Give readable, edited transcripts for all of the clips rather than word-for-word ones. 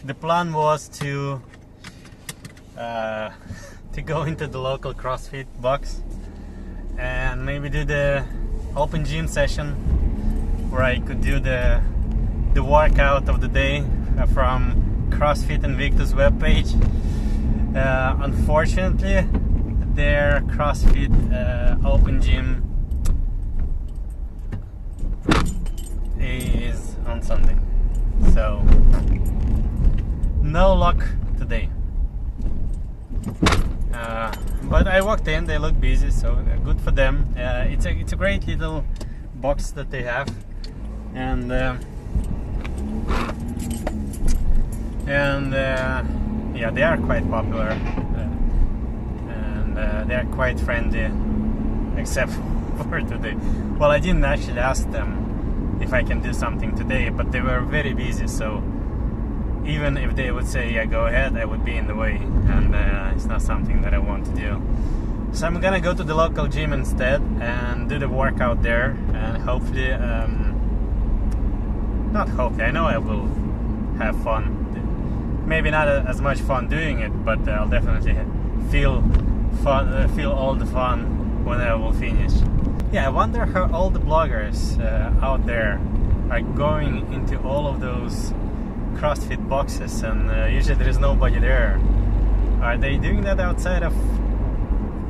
the plan was to go into the local CrossFit box and maybe do the open gym session where I could do the workout of the day from CrossFit Invictus webpage. Unfortunately, their CrossFit open gym is on Sunday, so no luck today. But I walked in, they look busy, so good for them. It's a great little box that they have, and yeah, they are quite popular, and they are quite friendly, except for today. Well, I didn't actually ask them if I can do something today, but they were very busy, so even if they would say, yeah, go ahead, I would be in the way, and it's not something that I want to do. So I'm gonna go to the local gym instead and do the workout there, and hopefully, not hopefully, I know I will have fun. Maybe not as much fun doing it, but I'll definitely feel all the fun when I will finish. Yeah, I wonder how all the bloggers out there are going into all of those CrossFit boxes, and usually there is nobody there. Are they doing that outside of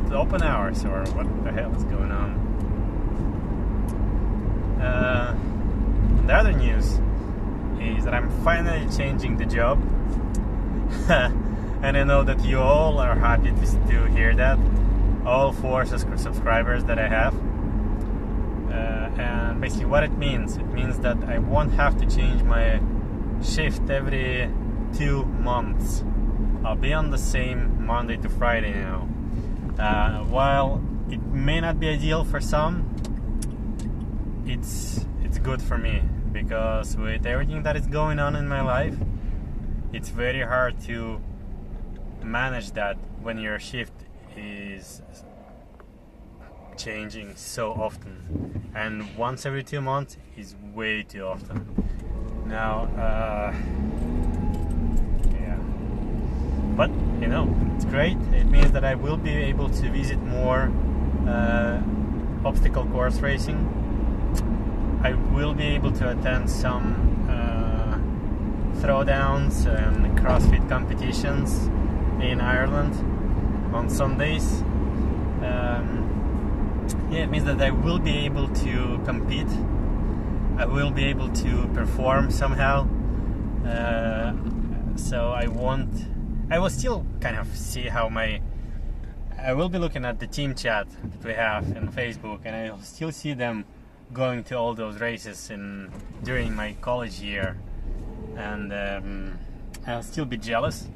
the open hours, or what the hell is going on? The other news is that I'm finally changing the job. And I know that you all are happy to hear that, all 4 subscribers that I have. And basically what it means that I won't have to change my shift every 2 months. I'll be on the same Monday to Friday now. While it may not be ideal for some, it's good for me, because with everything that is going on in my life, it's very hard to manage that when your shift is changing so often, and once every 2 months is way too often. Now, yeah, but you know, it's great. It means that I will be able to visit more obstacle course racing. I will be able to attend some throwdowns and CrossFit competitions in Ireland on Sundays. Yeah, it means that I will be able to compete. I will be able to perform somehow. So I will still kind of see how I will be looking at the team chat that we have in Facebook, and I'll still see them going to all those races during my college year. And I'll still be jealous,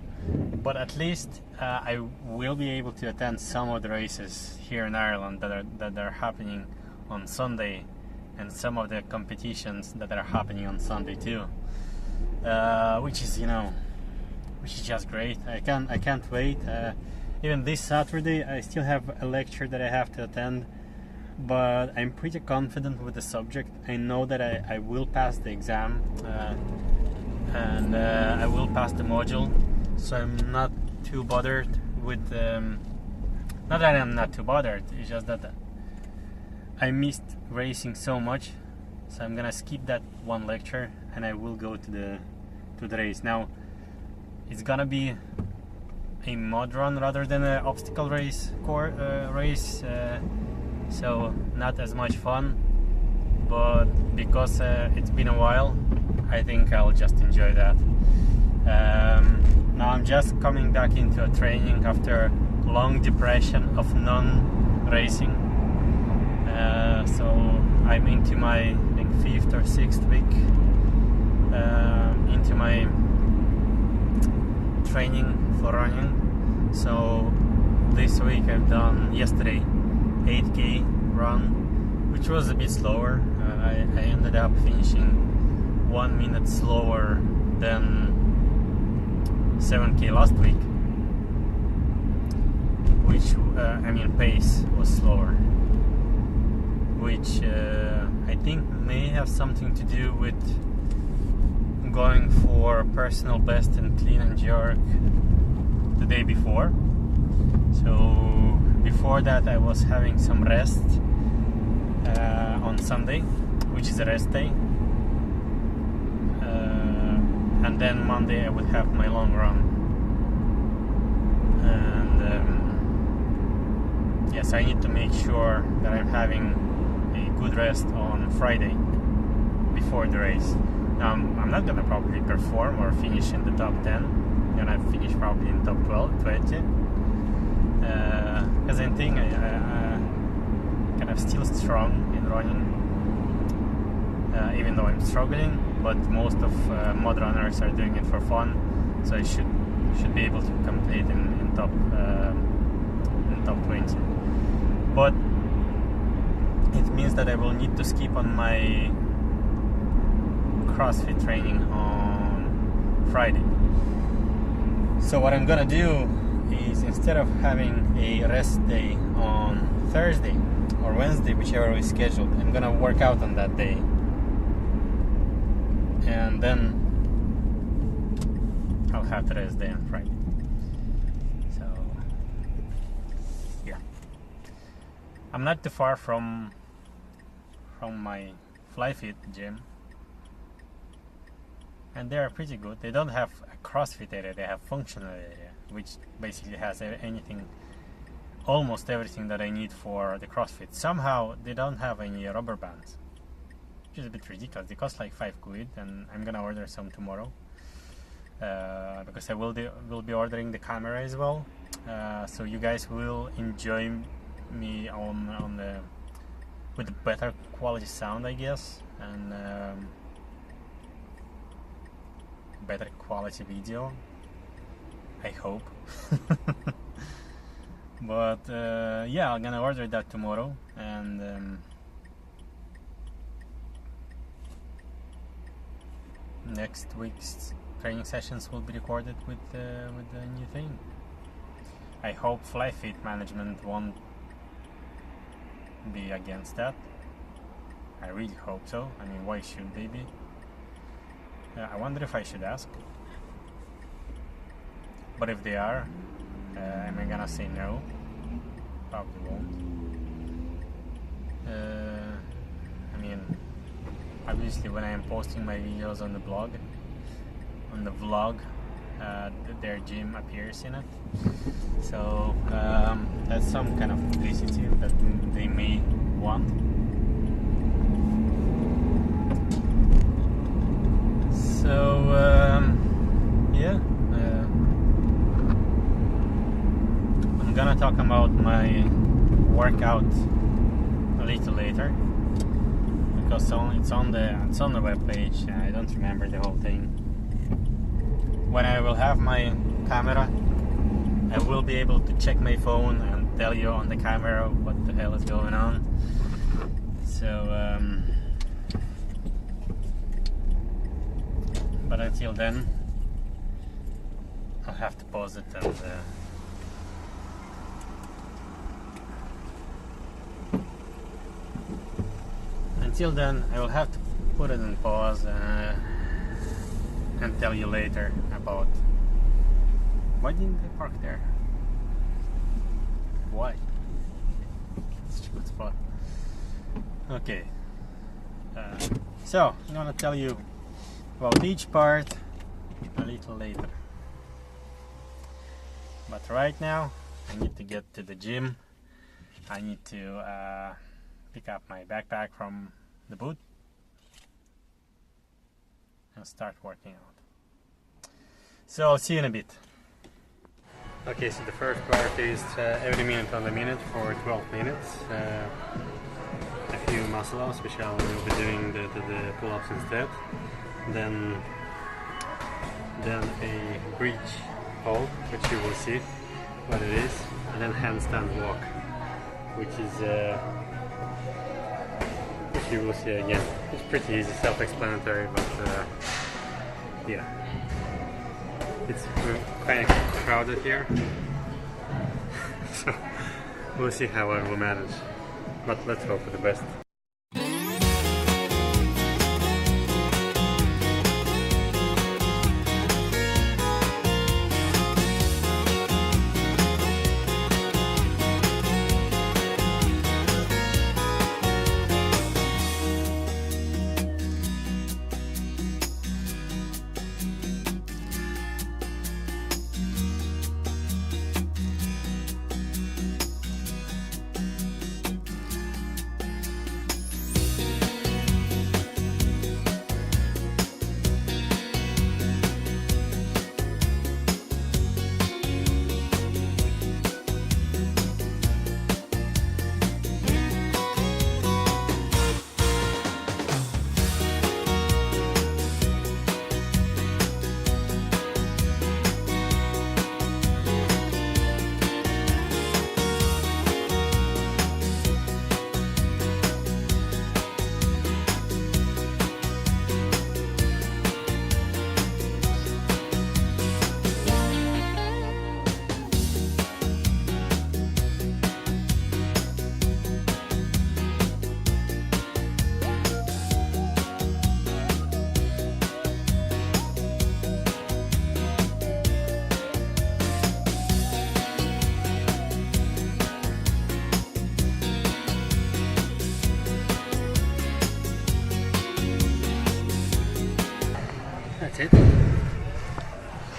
but at least I will be able to attend some of the races here in Ireland that are happening on Sunday, and some of the competitions that are happening on Sunday too, which is just great. I can't wait. Even this Saturday I still have a lecture that I have to attend, but I'm pretty confident with the subject. I know that I will pass the exam, and I will pass the module, so I'm not too bothered with not that I'm not too bothered, it's just that I missed racing so much, so I'm gonna skip that one lecture and I will go to the race. Now it's gonna be a mod run rather than an obstacle race so not as much fun, but because it's been a while, I think I'll just enjoy that. Now I'm just coming back into a training after long depression of non-racing. So I'm into my, I think, 5th or 6th week into my training for running. So this week I've done yesterday 8k run, which was a bit slower. I ended up finishing 1 minute slower than 7k last week, which pace was slower, which I think may have something to do with going for personal best in clean and jerk the day before. So before that I was having some rest on Sunday, which is a rest day, and then Monday I would have my long run. And yes, I need to make sure that I'm having a good rest on Friday before the race. Now, I'm not gonna probably perform or finish in the top 10. I'm gonna finish probably in top 12, 20. Because I think I kind of still strong in running, even though I'm struggling. But most of mod runners are doing it for fun, so I should be able to complete in top 20. But it means that I will need to skip on my CrossFit training on Friday. So what I'm gonna do is, instead of having a rest day on Thursday or Wednesday, whichever we scheduled, I'm gonna work out on that day, and then I'll have the rest day on Friday. So yeah, I'm not too far from my FlyFit gym, and they are pretty good. They don't have a CrossFit area, they have functional area, which basically has anything, almost everything that I need for the CrossFit. Somehow they don't have any rubber bands, which is a bit ridiculous. They cost like 5 quid, and I'm gonna order some tomorrow, because I will be ordering the camera as well, so you guys will enjoy me on the with better quality sound, I guess, and better quality video, I hope. But yeah, I'm gonna order that tomorrow, and next week's training sessions will be recorded with the new thing. I hope FlyFit management won't be against that. I really hope so. I mean, why should they be? I wonder if I should ask. But if they are, am I gonna say no? Probably won't. I mean, obviously when I am posting my videos on the blog, on the vlog, their gym appears in it. So that's some kind of publicity that they may want. So yeah, I'm gonna talk about my workout a little later, because it's on the webpage. I don't remember the whole thing. When I will have my camera, I will be able to check my phone and tell you on the camera what the hell is going on. So but until then, I'll have to pause it, and until then I will have to put it in pause and tell you later about why didn't they park there? Why? Such a good spot. Okay, so I'm gonna tell you about each part a little later. But right now I need to get to the gym. I need to pick up my backpack from the boot and start working out. So I'll see you in a bit. Okay, so the first part is every minute on the minute for 12 minutes. A few muscle ups, which I will be doing the pull-ups instead. Then a bridge hold, which you will see what it is, and then handstand walk, which you will see again. It's pretty easy, self-explanatory, but yeah, it's kind of crowded here, so we'll see how I will manage, but let's hope for the best.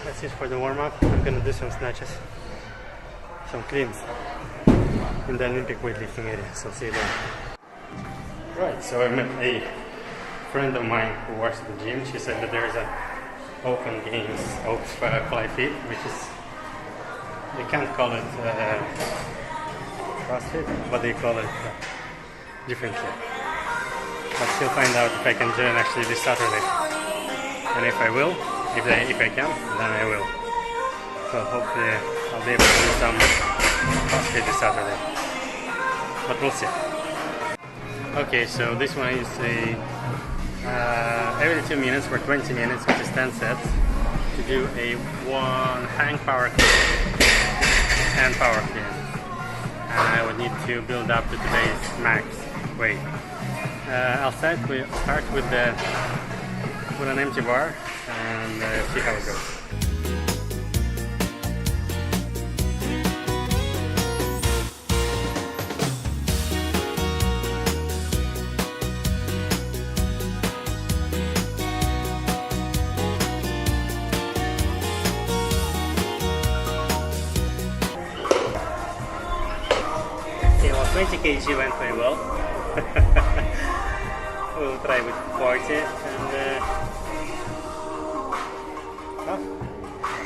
That's it for the warm-up. I'm gonna do some snatches, some cleans in the Olympic weightlifting area, so see you there. Right, so I met a friend of mine who works at the gym. She said that there is a open games of fly feet, which is, they can't call it CrossFit, but they call it differently. But still find out if I can join actually this Saturday, and if I will, if I can, then I will. So hopefully I'll be able to do some CrossFit this Saturday, but we'll see. Okay, so this one is a every 2 minutes for 20 minutes, which is 10 sets, to do a one hang power clean and power clean. And I would need to build up to today's max weight. I'll start with an empty bar and see how it goes. Okay, well, 20 kg went very well. We'll try with 40 and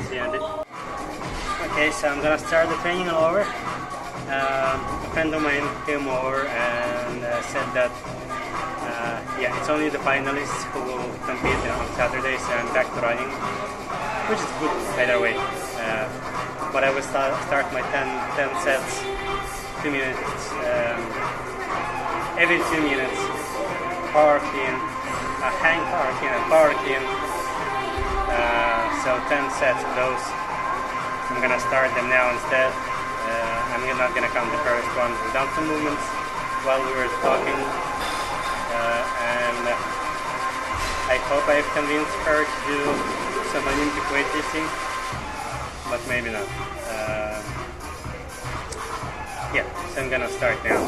see how it. Okay, so I'm gonna start the training all over. A friend of mine came over and said that yeah, it's only the finalists who will compete on Saturday, so I'm back to running, which is good either way. But I will start my 10 sets, 2 minutes, every 2 minutes, power clean, hang power clean and power clean. So 10 sets of those. I'm gonna start them now instead. I'm not gonna count the first one. We've done some movements while we were talking, and I hope I've convinced her to do some Olympic weightlifting, but maybe not. Yeah, so I'm gonna start now.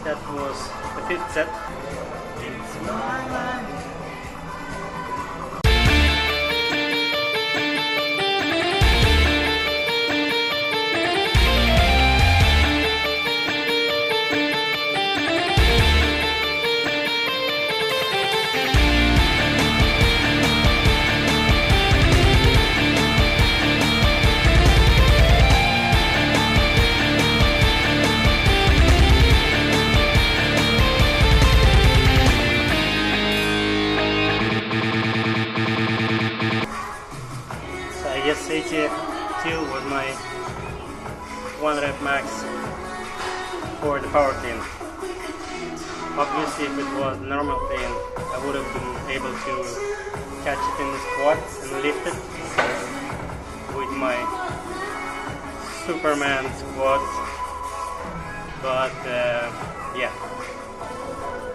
That was the 5th set. It's my life. I guess 82 was my 1 rep max for the power clean. Obviously if it was normal clean, I would have been able to catch it in the squat and lift it with my Superman squat, but yeah,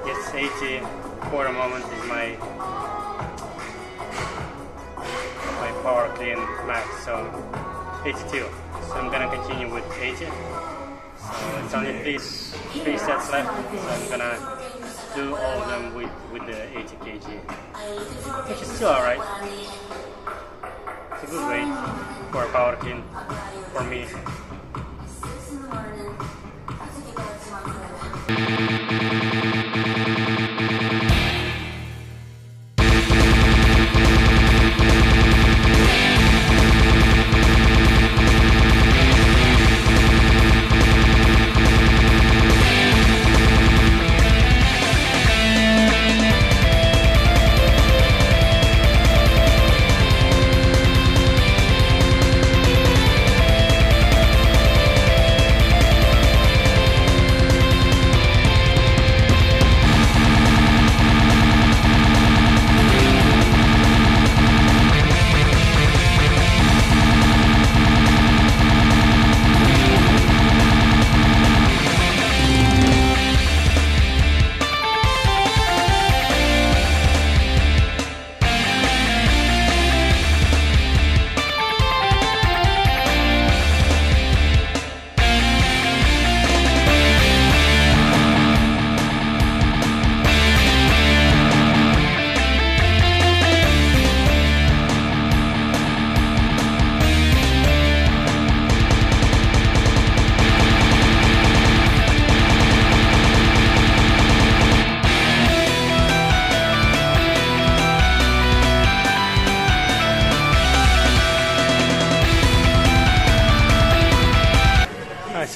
it's 80 for a moment is my power clean max, so 82. So I'm gonna continue with 80. So it's only three sets left, so I'm gonna do all of them with the 80 kg, which is still alright. It's a good weight for a power clean for me.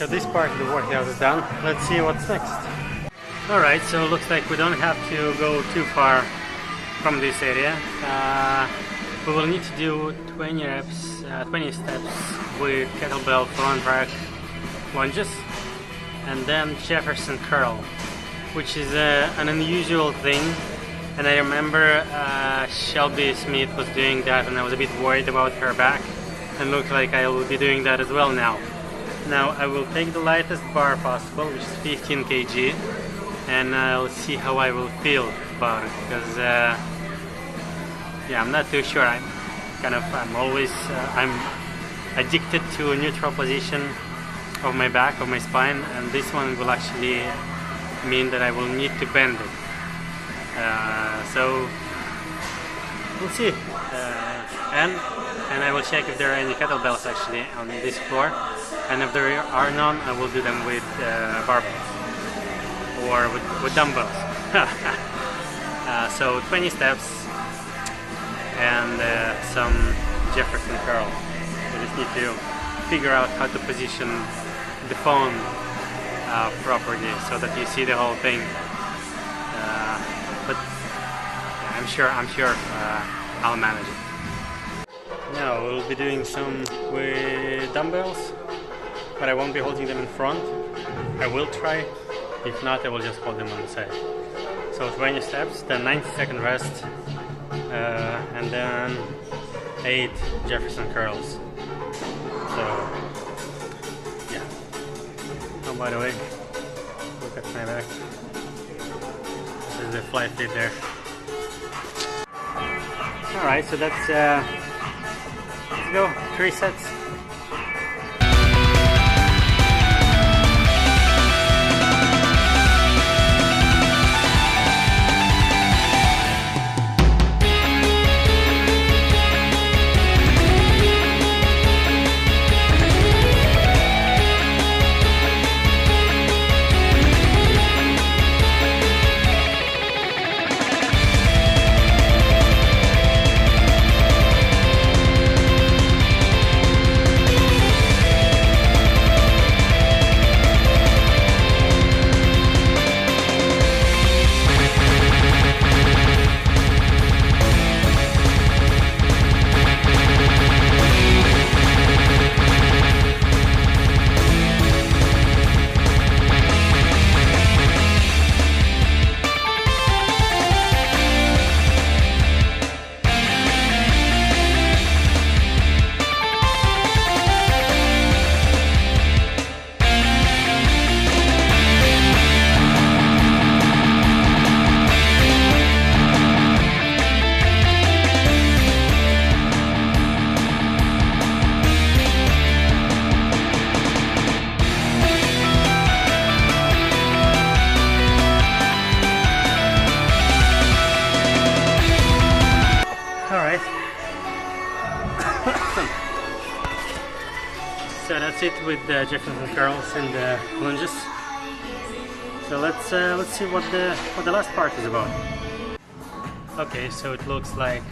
so this part of the workout is done. Let's see what's next. Alright, so it looks like we don't have to go too far from this area. We will need to do 20 reps, 20 steps with kettlebell front rack lunges, and then Jefferson Curl, which is an unusual thing. And I remember Shelby Smith was doing that, and I was a bit worried about her back, and looks like I will be doing that as well now. Now I will take the lightest bar possible, which is 15 kg, and I'll see how I will feel about it, because yeah, I'm not too sure. I'm addicted to a neutral position of my back, of my spine, and this one will actually mean that I will need to bend it. So we'll see, and I will check if there are any kettlebells actually on this floor, and if there are none, I will do them with barbells or with dumbbells. So 20 steps and some Jefferson Curl. We just need to figure out how to position the phone properly so that you see the whole thing. But yeah, I'm sure I'll manage it. Now we'll be doing some with dumbbells, but I won't be holding them in front. I will try. If not, I will just hold them on the side. So 20 steps, then 90-second rest, and then 8 Jefferson curls. So yeah. Oh, by the way, look at my back. This is the fly fit there. Alright, so that's let's go, 3 sets. So that's it with the Jefferson curls and the lunges. So let's see what the last part is about. Okay, so it looks like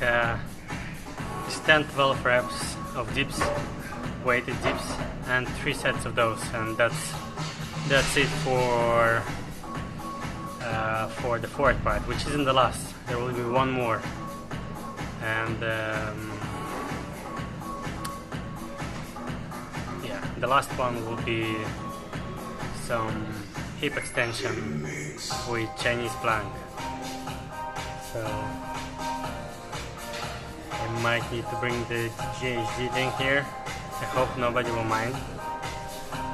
it's 10-12 reps of dips, weighted dips, and 3 sets of those, and that's it for the fourth part, which isn't the last. There will be one more, and yeah, the last one will be some hip extension with Chinese plank. So I might need to bring the GHD thing here. I hope nobody will mind.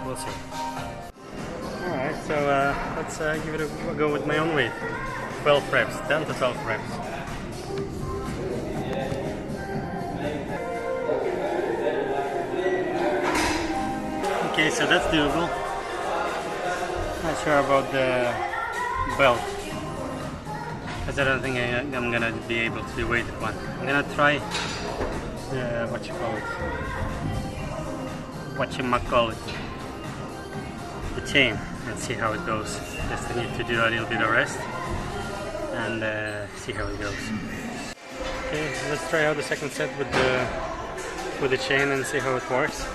We'll see. Alright, so let's give it a go with my own weight. 12 reps, 10 to 12 reps. Okay, so that's doable. Not sure about the belt, because I don't think I'm gonna be able to do weighted one. I'm gonna try the the chain, and see how it goes. Just I need to do a little bit of rest and see how it goes. Okay, so let's try out the second set with the chain and see how it works.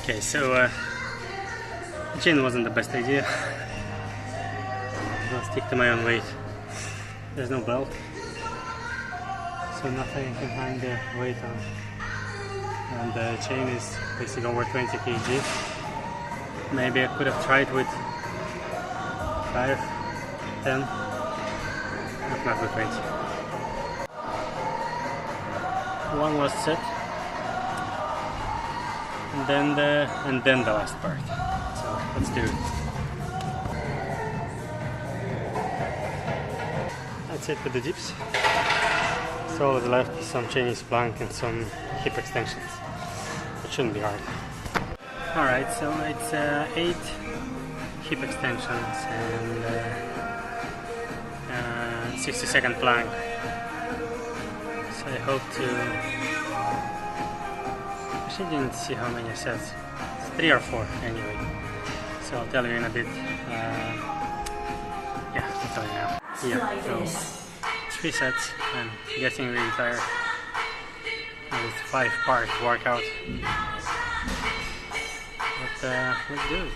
Okay, so gin wasn't the best idea. I'll stick to my own weight. There's no belt, so nothing I can hang the weight on. And the chain is basically over 20 kg. Maybe I could have tried with 5, 10, but not with 20. One last set, and then the last part. So let's do it. That's it with the dips. So all that's left is some Chinese plank and some hip extensions. It shouldn't be hard. Alright, so it's 8 hip extensions and 60-second plank. So I hope to... Actually didn't see how many sets. It's 3 or 4 anyway. So I'll tell you in a bit. Yeah, I'll tell you now. Yeah, so 3 sets. I'm getting really tired. It's 5-part workout. But let's do it.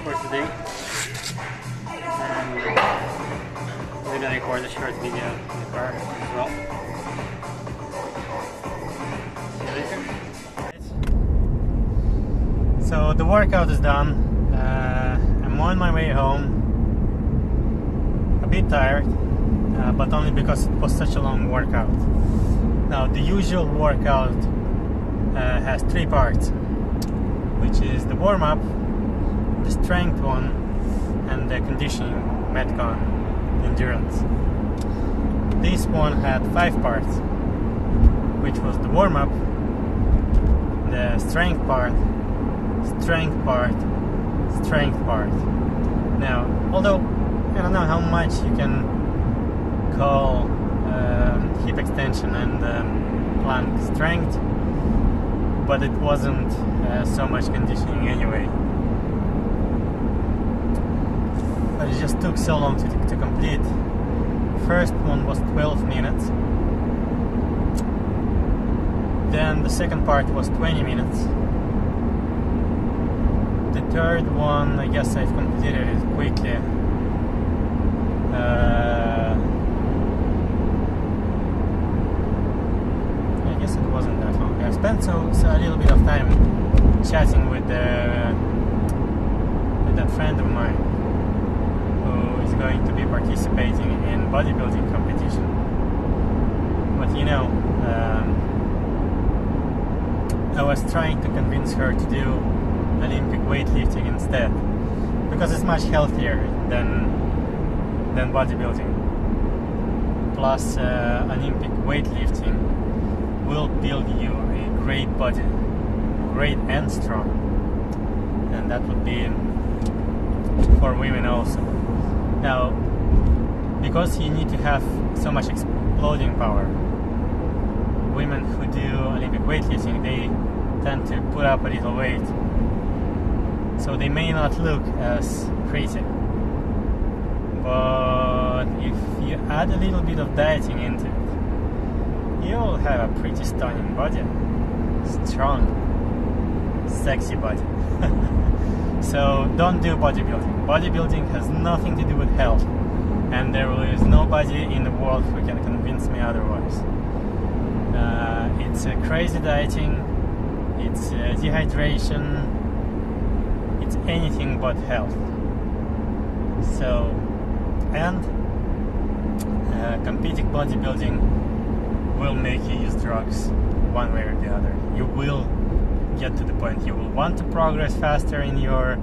For today, and we're gonna record a short video in the car as well. See you later. So the workout is done. I'm on my way home. A bit tired, but only because it was such a long workout. Now the usual workout has 3 parts, which is the warm-up, the strength one, and the conditioning, Metcon, endurance. This one had 5 parts, which was the warm-up, the strength part, strength part, strength part. Now, although I don't know how much you can call hip extension and plank strength, but it wasn't so much conditioning anyway. But it just took so long to complete. First one was 12 minutes. Then the second part was 20 minutes. The third one, I guess I've completed it quickly. I guess it wasn't that long. I spent so a little bit of time chatting with that friend of mine who is going to be participating in bodybuilding competition. But you know, I was trying to convince her to do Olympic weightlifting instead, because it's much healthier than bodybuilding. Plus, Olympic weightlifting will build you a great body, great and strong, and that would be for women also. Now, because you need to have so much exploding power, women who do Olympic weightlifting, they tend to put up a little weight, so they may not look as pretty. But if you add a little bit of dieting into it, you'll have a pretty stunning body. Strong, sexy body. So don't do bodybuilding. Bodybuilding has nothing to do with health, and there is nobody in the world who can convince me otherwise. It's a crazy dieting, it's dehydration, it's anything but health. So, and competing bodybuilding will make you use drugs one way or the other. You will get to the point. You will want to progress faster in your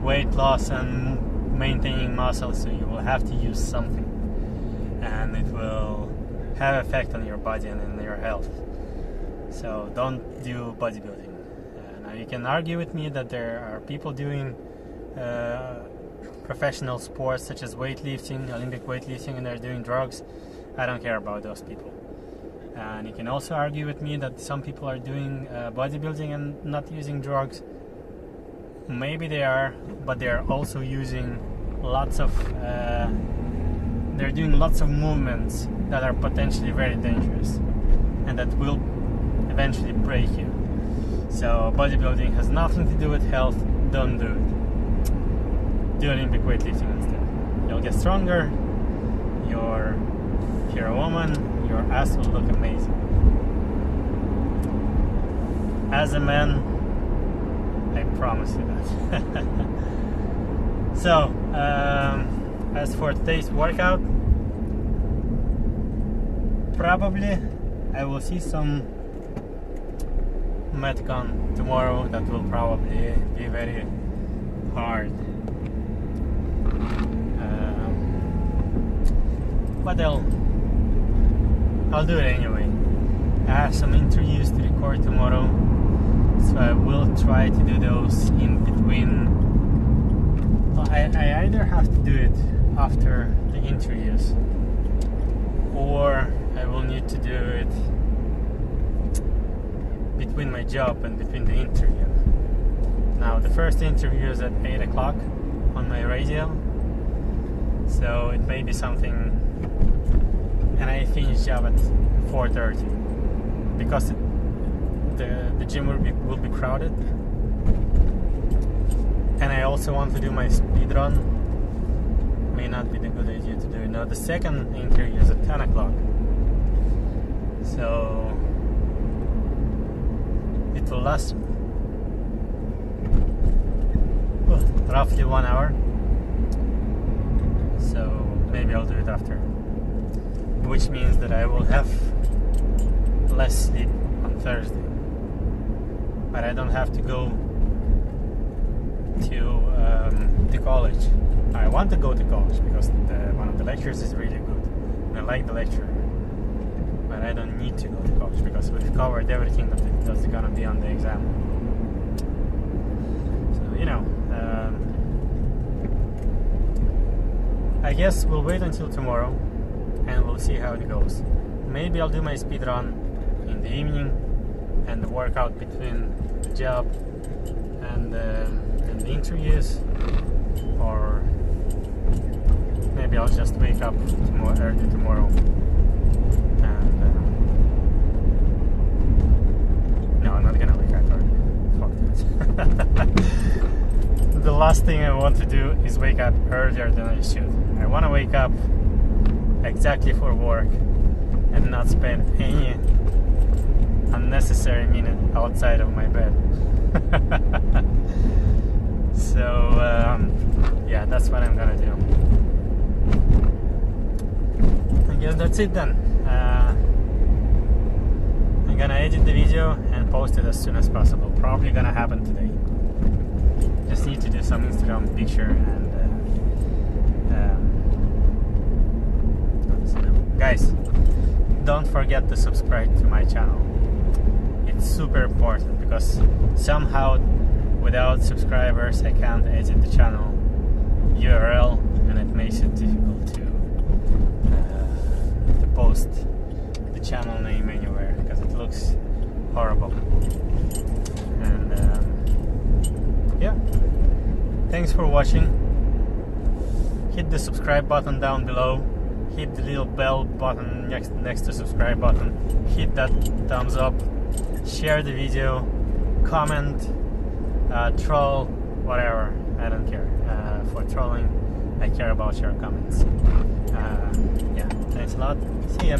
weight loss and maintaining muscle, so you will have to use something, and it will have effect on your body and in your health. So don't do bodybuilding. Now you can argue with me that there are people doing professional sports such as weightlifting, Olympic weightlifting, and they're doing drugs. I don't care about those people. And you can also argue with me that some people are doing bodybuilding and not using drugs. Maybe they are, but they are also using lots of they're doing lots of movements that are potentially very dangerous and that will eventually break you. So bodybuilding has nothing to do with health. Don't do it. Do Olympic weightlifting instead. You'll get stronger. If you're a woman, your ass will look amazing. As a man, I promise you that. So, as for today's workout, probably I will see some Metcon tomorrow. That will probably be very hard. But I'll do it anyway. I have some interviews to record tomorrow, so I will try to do those in between. Well, I either have to do it after the interviews, or I will need to do it between my job and between the interview. Now the first interview is at 8 o'clock on my radio, so it may be something, and I finish job at 4:30 because the gym will be crowded, and I also want to do my speed run. May not be the good idea to do it now. The second interview is at 10 o'clock, so it will last roughly 1 hour. So maybe I'll do it after, which means that I will have less sleep on Thursday, but I don't have to go to college. I want to go to college because one of the lectures is really good and I like the lecturer, but I don't need to go to college because we've covered everything that's gonna be on the exam. So I guess we'll wait until tomorrow and we'll see how it goes. Maybe I'll do my speed run in the evening and the workout between the job and the interviews, or maybe I'll just wake up early tomorrow and no, I'm not gonna wake up early. Fuck that. The last thing I want to do is wake up earlier than I should. I want to wake up exactly for work and not spend any unnecessary minute outside of my bed. So yeah, that's what I'm gonna do. I guess that's it then. I'm gonna edit the video and post it as soon as possible. Probably gonna happen today. Just need to do some Instagram picture and guys, don't forget to subscribe to my channel. It's super important because somehow without subscribers I can't edit the channel URL, and it makes it difficult to post the channel name anywhere because it looks horrible. And yeah, thanks for watching. Hit the subscribe button down below, hit the little bell button next to subscribe button, hit that thumbs up, share the video, comment, troll, whatever, I don't care. For trolling, I care about your comments. Yeah, thanks a lot, see ya.